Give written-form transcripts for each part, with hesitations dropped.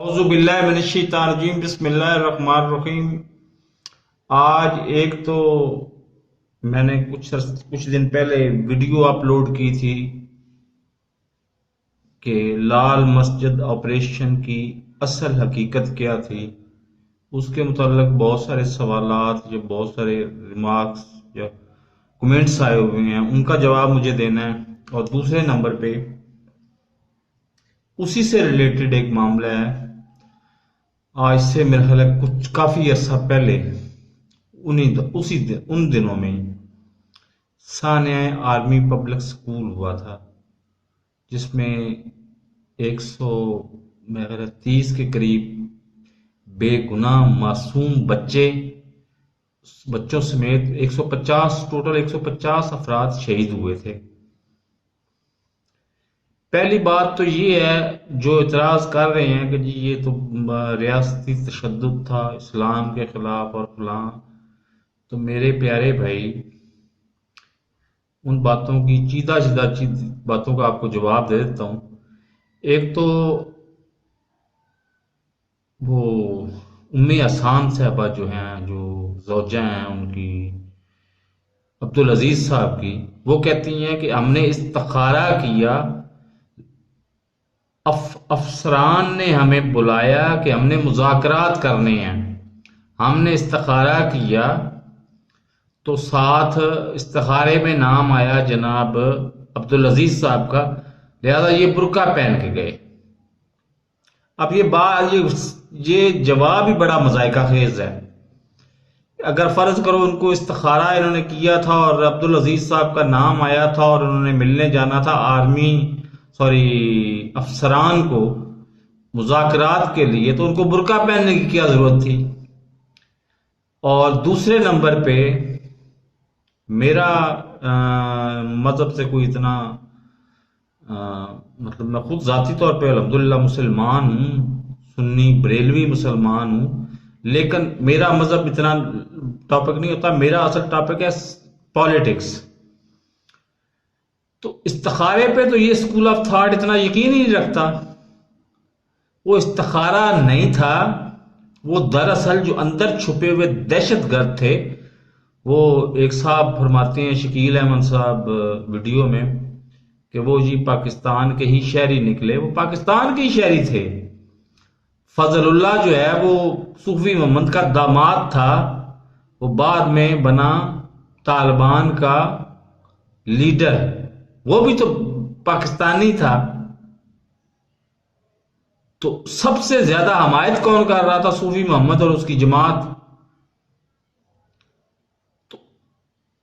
औज़ुबिल्लाहिमिनश्शैतानिर्रजीम बिस्मिल्लाहिर्रहमानिर्रहीम। आज एक तो मैंने कुछ दिन पहले वीडियो अपलोड की थी कि लाल मस्जिद ऑपरेशन की असल हकीकत क्या थी। उसके मुताल्लिक बहुत सारे सवालात या बहुत सारे रिमार्क्स या कमेंट्स आए हुए हैं, उनका जवाब मुझे देना है। और दूसरे नंबर पे उसी से रिलेटेड एक मामला है। आज से मेरे ख्याल है कुछ काफी अर्सा पहले उन दिनों में सान्या आर्मी पब्लिक स्कूल हुआ था, जिसमें 100 मेरे ख्याल है 30 के करीब बेगुनाह मासूम बच्चों समेत 150 टोटल 150 अफराद शहीद हुए थे। पहली बात तो ये है, जो इतराज कर रहे हैं कि जी ये तो रियासती तशद्दुद था, इस्लाम के खिलाफ और फलां, तो मेरे प्यारे भाई उन बातों की चीदा बातों का आपको जवाब दे देता हूं। एक तो वो उम्मे असान साहबा जो हैं, जो जौजा हैं उनकी, अब्दुल अजीज साहब की, वो कहती हैं कि हमने इस्तिखारा किया, अफसरान ने हमें बुलाया कि हमने मुज़ाकरात करने हैं, हमने इस्तिखारा किया तो साथ इस्तिखारे में नाम आया जनाब अब्दुल अजीज साहब का, लिहाजा ये बुर्का पहन के गए। अब ये जवाब ही बड़ा मजायका खेज है। अगर फर्ज करो उनको इस्तिखारा इन्होंने किया था और अब्दुल अजीज साहब का नाम आया था और उन्होंने मिलने जाना था अफसरान को मुज़ाकरात के लिए, तो उनको बुर्का पहनने की क्या जरूरत थी। और दूसरे नंबर पे मेरा मजहब से कोई इतना मतलब मैं खुद जाती तौर पे अल्हम्दुलिल्लाह मुसलमान हूँ, सुन्नी बरेलवी मुसलमान हूँ, लेकिन मेरा मजहब इतना टॉपिक नहीं होता। मेरा असल टॉपिक है पॉलिटिक्स। तो इस्तिखारे पे तो ये स्कूल ऑफ थॉट इतना यकीन ही नहीं रखता। वो इस्तिखारा नहीं था, वो दरअसल जो अंदर छुपे हुए दहशतगर्द थे। वो एक साहब फरमाते हैं, शकील अहमद साहब, वीडियो में, कि वो जी पाकिस्तान के ही शहरी निकले। वो पाकिस्तान के ही शहरी थे। फजलुल्लाह जो है वो सूफी मोहम्मद का दामाद था, वो बाद में बना तालिबान का लीडर, वो भी तो पाकिस्तानी था। तो सबसे ज्यादा हमायत कौन कर रहा था? सूफी मोहम्मद और उसकी जमात। तो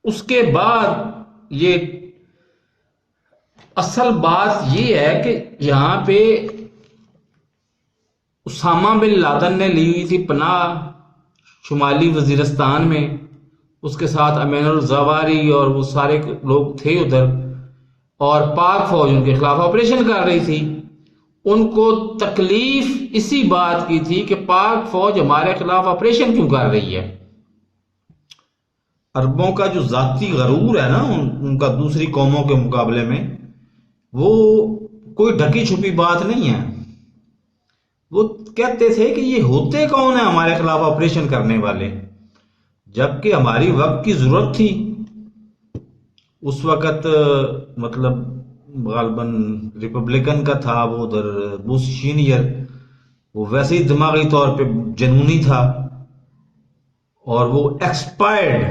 उसके बाद ये असल बात ये है कि यहां पे उसामा बिन लादेन ने ली हुई थी पनाह शुमाली वजीरिस्तान में, उसके साथ अमीनुल जवारी और वो सारे लोग थे उधर, और पाक फौज उनके खिलाफ ऑपरेशन कर रही थी। उनको तकलीफ इसी बात की थी कि पाक फौज हमारे खिलाफ ऑपरेशन क्यों कर रही है। अरबों का जो जाती गरूर है ना उनका दूसरी कौमों के मुकाबले में, वो कोई ढकी छुपी बात नहीं है। वो कहते थे कि ये होते कौन है हमारे खिलाफ ऑपरेशन करने वाले, जबकि हमारी वक्त की जरूरत थी। उस वक्त मतलब गालबन रिपब्लिकन का था वो उधर बुश सीनियर, वो वैसे ही दिमागी तौर पे जनूनी था और वो एक्सपायर्ड।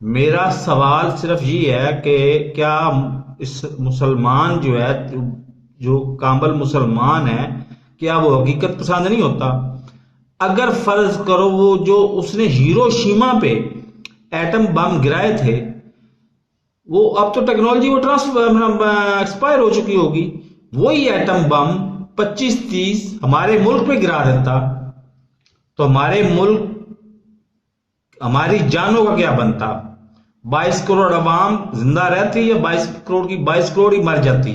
मेरा सवाल सिर्फ ये है कि क्या इस मुसलमान जो है, जो कामल मुसलमान है, क्या वो हकीकत पसंद नहीं होता? अगर फर्ज करो वो जो उसने हिरोशिमा पे एटम बम गिराए थे, वो अब तो टेक्नोलॉजी वो ट्रांसफर एक्सपायर हो चुकी होगी, वही एटम बम 25-30 हमारे मुल्क पे गिरा देता, तो हमारी जानों का क्या बनता? 22 करोड़ अवाम जिंदा रहती या 22 करोड़ की 22 करोड़ ही मर जाती?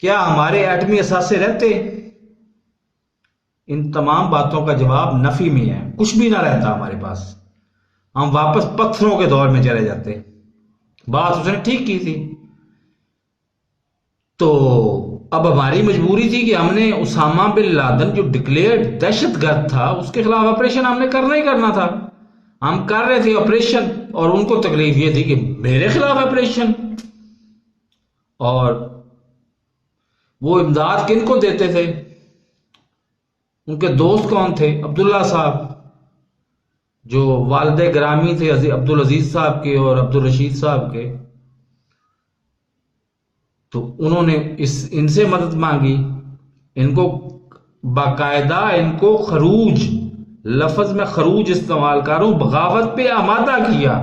क्या हमारे एटमी असासे रहते? इन तमाम बातों का जवाब नफी में है। कुछ भी ना रहता हमारे पास, हम वापस पत्थरों के दौर में चले जाते। बात उसने ठीक की थी। तो अब हमारी मजबूरी थी कि हमने उसामा बिन लादेन जो डिक्लेयर्ड दहशतगर्द था उसके खिलाफ ऑपरेशन हमने करना ही करना था। हम कर रहे थे ऑपरेशन और उनको तकलीफ ये थी कि मेरे खिलाफ ऑपरेशन। और वो इमदाद किनको देते थे? उनके दोस्त कौन थे? अब्दुल्ला साहब, जो वालिद ग्रामी थे अब्दुल अजीज साहब के और अब्दुल रशीद साहब के। तो उन्होंने इनसे मदद मांगी। इनको बाकायदा इनको खरूज, लफ्ज में खरूज इस्तेमाल कर रहा हूं, बगावत पे आमादा किया।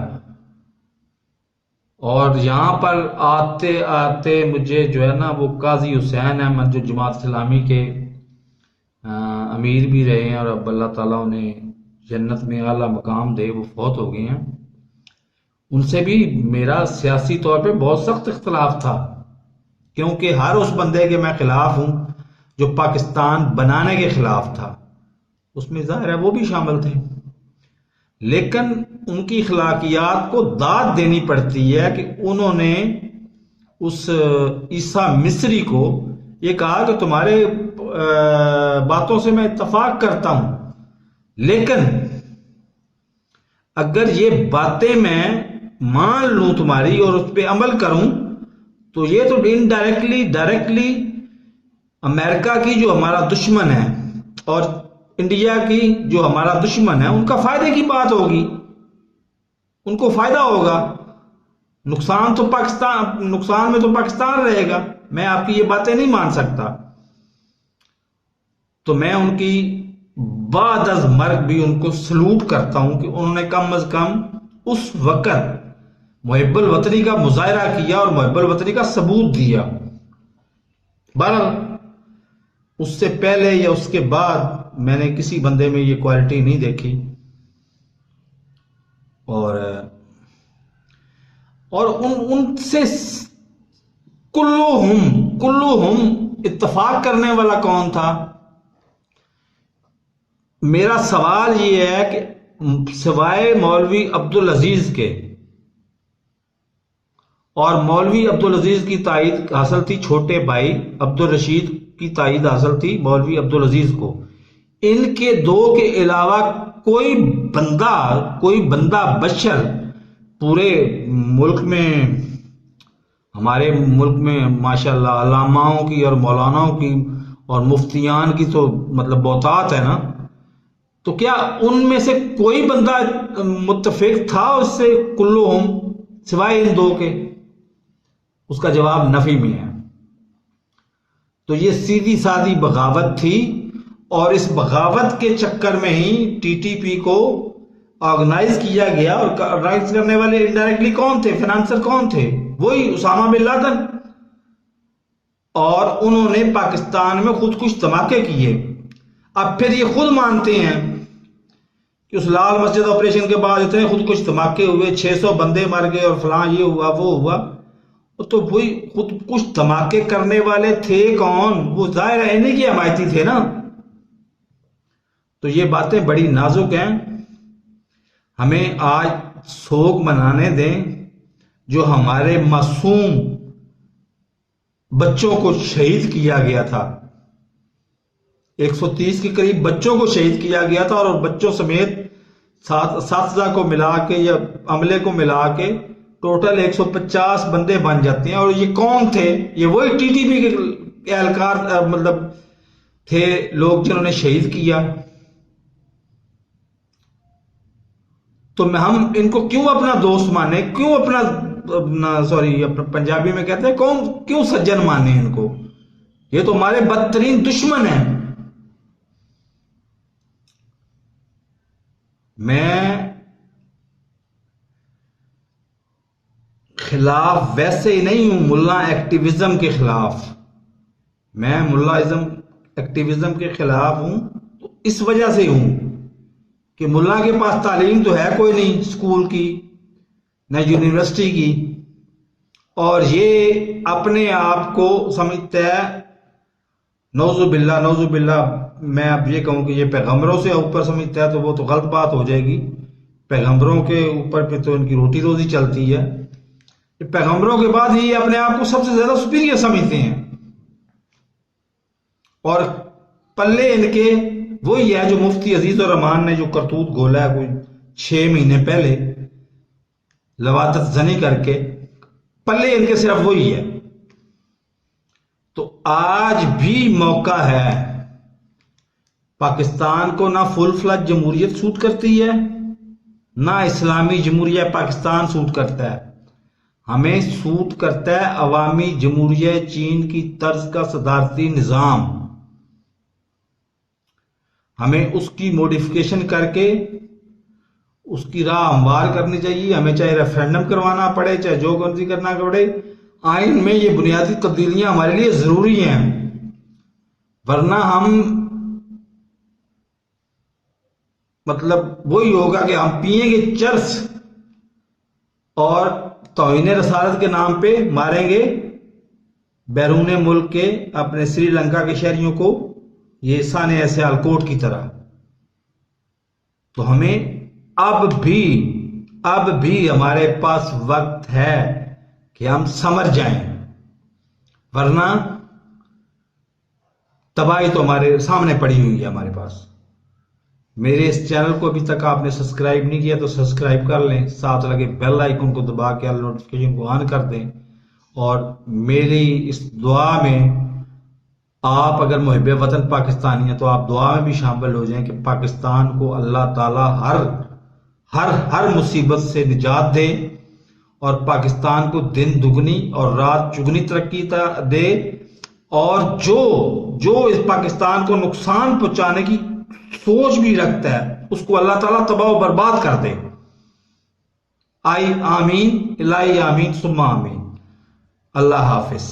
और यहां पर आते आते मुझे जो है ना वो काजी हुसैन अहमद जो जमात इस्लामी के अमीर भी रहे हैं और अब अल्लाह ताला उन्हें जन्नत में आला मकाम दे, वो फौत हो गए हैं। उनसे भी मेरा सियासी तौर पे बहुत सख्त इख्तलाफ था, क्योंकि हर उस बंदे के मैं खिलाफ हूं जो पाकिस्तान बनाने के खिलाफ था। उसमें जाहिर है वो भी शामिल थे, लेकिन उनकी अखलाकियात को दाद देनी पड़ती है कि उन्होंने उस ईसा मिस्री को ये कहा कि तुम्हारे बातों से मैं इत्तफाक करता हूं, लेकिन अगर ये बातें मैं मान लूं तुम्हारी और उस पर अमल करूं तो ये तो डायरेक्टली अमेरिका की जो हमारा दुश्मन है और इंडिया की जो हमारा दुश्मन है उनका फायदे की बात होगी, उनको फायदा होगा। नुकसान में तो पाकिस्तान रहेगा। मैं आपकी ये बातें नहीं मान सकता। तो मैं उनकी बाद अज मर्ग भी उनको सलूट करता हूं कि उन्होंने कम अज कम उस वक्त मुहिब्बुल वतनी का मुजाहरा किया और मुहिब्बुल वतनी का सबूत दिया। बहरहाल उससे पहले या उसके बाद मैंने किसी बंदे में ये क्वालिटी नहीं देखी। और उनसे कुल्लुहुम इत्तफाक करने वाला कौन था? मेरा सवाल ये है कि सिवाय मौलवी अब्दुल अजीज के, और मौलवी अब्दुल अजीज की तायद हासिल थी छोटे भाई अब्दुल रशीद की तायद हासिल थी मौलवी अब्दुल अजीज को, इनके दो के अलावा कोई बंदा बशर पूरे मुल्क में, हमारे मुल्क में माशाल्लाह अल्लामाओं की और मौलानाओं की और मुफ्तियान की तो मतलब बहुतात है ना, तो क्या उनमें से कोई बंदा मुत्तफिक था उससे कुल्लुहुम सिवाय इन दो के? उसका जवाब नफी में है। तो ये सीधी सादी बगावत थी और इस बगावत के चक्कर में ही टीटीपी को ऑर्गेनाइज किया गया। और ऑर्गेनाइज करने वाले इनडायरेक्टली कौन थे? फाइनेंसर कौन थे? वही उसामा बिन लादेन। और उन्होंने पाकिस्तान में खुद कुछ धमाके किए। अब फिर ये खुद मानते हैं कि उस लाल मस्जिद ऑपरेशन के बाद इतने खुद कुछ धमाके हुए, 600 बंदे मर गए और फलां ये हुआ वो हुआ। तो वही खुद कुछ धमाके करने वाले थे कौन? वो जाहिर है इन्हीं की हमायती थे ना। तो ये बातें बड़ी नाजुक हैं। हमें आज सोग मनाने दें जो हमारे मासूम बच्चों को शहीद किया गया था। 130 के करीब बच्चों को शहीद किया गया था और बच्चों समेत साथीजा को मिला के या अमले को मिला के टोटल 150 बंदे बन जाते हैं। और ये कौन थे? ये वही टीटीपी के एहलकार मतलब थे लोग जिन्होंने शहीद किया। तो हम इनको क्यों अपना दोस्त माने, क्यों अपना पंजाबी में कहते हैं क्यों सज्जन माने इनको? ये तो हमारे बदतरीन दुश्मन हैं। मैं खिलाफ वैसे ही नहीं हूं मुल्ला एक्टिविज्म के खिलाफ। मैं मुल्लाइज्म एक्टिविज्म के खिलाफ हूं तो इस वजह से हूं कि मुल्ला के पास तालीम तो है कोई नहीं स्कूल की न यूनिवर्सिटी की, और ये अपने आप को समझता है नौजुबिल्ला। मैं अब ये कहूं कि ये पैगंबरों से ऊपर समझता है तो वो तो गलत बात हो जाएगी। पैगंबरों के ऊपर पे तो इनकी रोटी रोजी चलती है। पैगंबरों के बाद ये अपने आप को सबसे ज्यादा सुपीरियर समझते हैं। और पल्ले इनके वही है जो मुफ्ती अजीज और रहमान ने जो करतूत घोला है कोई 6 महीने पहले लवादत जनी करके, पल्ले इनके सिर्फ वही है। तो आज भी मौका है। पाकिस्तान को ना फुल फ्लज जमहूरियत सूट करती है, ना इस्लामी जमहूरियत पाकिस्तान सूट करता है। हमें सूट करता है अवामी जमहूरियत चीन की तर्ज का सदारती निजाम। हमें उसकी मॉडिफिकेशन करके उसकी राह हमवार करनी चाहिए। हमें चाहे रेफरेंडम करवाना पड़े, चाहे जो गर्जी करना पड़े, आइन में ये बुनियादी तब्दीलियां हमारे लिए जरूरी हैं। वरना हम मतलब वही होगा कि हम पिएंगे चर्स और तौहीन रसालत के नाम पे मारेंगे बैरून मुल्क के अपने श्रीलंका के शहरियों को, ये साने ऐसे आलकोट की तरह। तो हमें अब भी हमारे पास वक्त है कि हम समझ जाएं, वरना तबाही तो हमारे सामने पड़ी हुई है हमारे पास। मेरे इस चैनल को अभी तक आपने सब्सक्राइब नहीं किया तो सब्सक्राइब कर लें, साथ लगे बेल आइकन को दबा के ऑल नोटिफिकेशन को ऑन कर दें। और मेरी इस दुआ में आप अगर मुहिब वतन पाकिस्तानी हैं तो आप दुआ में भी शामिल हो जाएं कि पाकिस्तान को अल्लाह ताला हर मुसीबत से निजात दे और पाकिस्तान को दिन दुगनी और रात चुगनी तरक्की दे, और जो इस पाकिस्तान को नुकसान पहुंचाने की सोच भी रखता है उसको अल्लाह ताला तबाह व बर्बाद कर दे। आई आमीन, इलाही आमीन, सुम्मा आमीन। अल्लाह हाफिज।